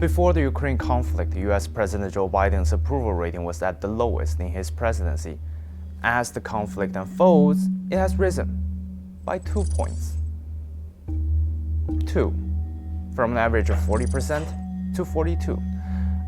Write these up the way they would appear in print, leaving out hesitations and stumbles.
Before the Ukraine conflict, US President Joe Biden's approval rating was at the lowest in his presidency. As the conflict unfolds, it has risen by 2 points. 2. From an average of 40% to 42.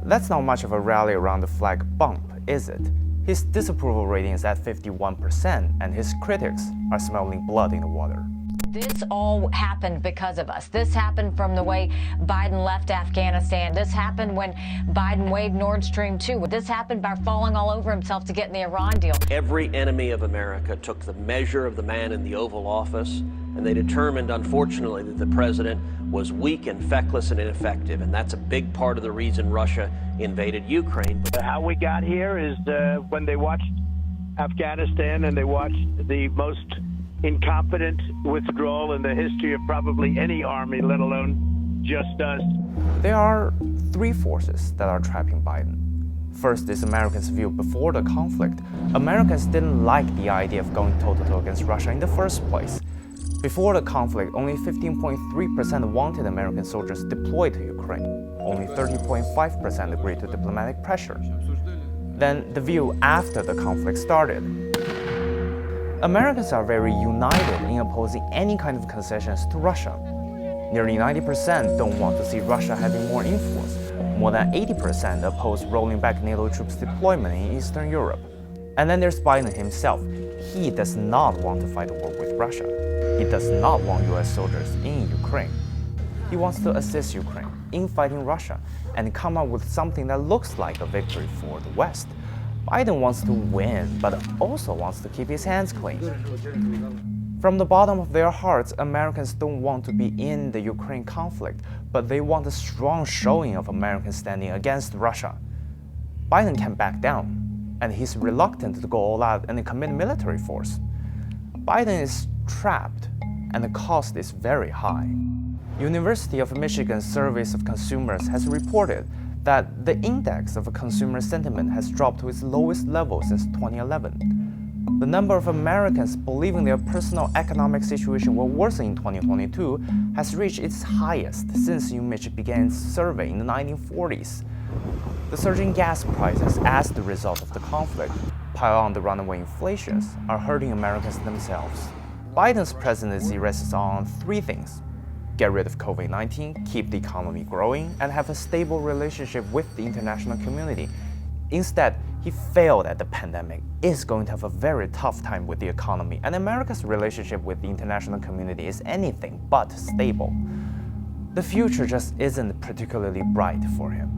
That's not much of a rally around the flag bump, is it? His disapproval rating is at 51%, and his critics are smelling blood in the water. This all happened because of us. This happened from the way Biden left Afghanistan. This happened when Biden waived Nord Stream 2. This happened by falling all over himself to get in the Iran deal. Every enemy of America took the measure of the man in the Oval Office, and they determined, unfortunately, that the president was weak and feckless and ineffective, and that's a big part of the reason Russia invaded Ukraine. How we got here is when they watched Afghanistan and they watched the most incompetent withdrawal in the history of probably any army, let alone just us. There are 3 forces that are trapping Biden. First is Americans' view before the conflict. Americans didn't like the idea of going toe-to-toe against Russia in the first place. Before the conflict, only 15.3% wanted American soldiers deployed to Ukraine. Only 30.5% agreed to diplomatic pressure. Then the view after the conflict started. Americans are very united in opposing any kind of concessions to Russia. Nearly 90% don't want to see Russia having more influence. More than 80% oppose rolling back NATO troops deployment in Eastern Europe. And then there's Biden himself. He does not want to fight a war with Russia. He does not want US soldiers in Ukraine. He wants to assist Ukraine in fighting Russia and come up with something that looks like a victory for the West. Biden wants to win, but also wants to keep his hands clean. From the bottom of their hearts, Americans don't want to be in the Ukraine conflict, but they want a strong showing of Americans standing against Russia. Biden can back down, and he's reluctant to go all out and commit military force. Biden is trapped, and the cost is very high. University of Michigan Surveys of Consumers has reported that the index of consumer sentiment has dropped to its lowest level since 2011. The number of Americans believing their personal economic situation will worsen in 2022 has reached its highest since UMich began its survey in the 1940s. The surging gas prices as the result of the conflict, pile on the runaway inflations, are hurting Americans themselves. Biden's presidency rests on 3 things: get rid of COVID-19, keep the economy growing, and have a stable relationship with the international community. Instead, he failed at the pandemic, is going to have a very tough time with the economy, and America's relationship with the international community is anything but stable. The future just isn't particularly bright for him.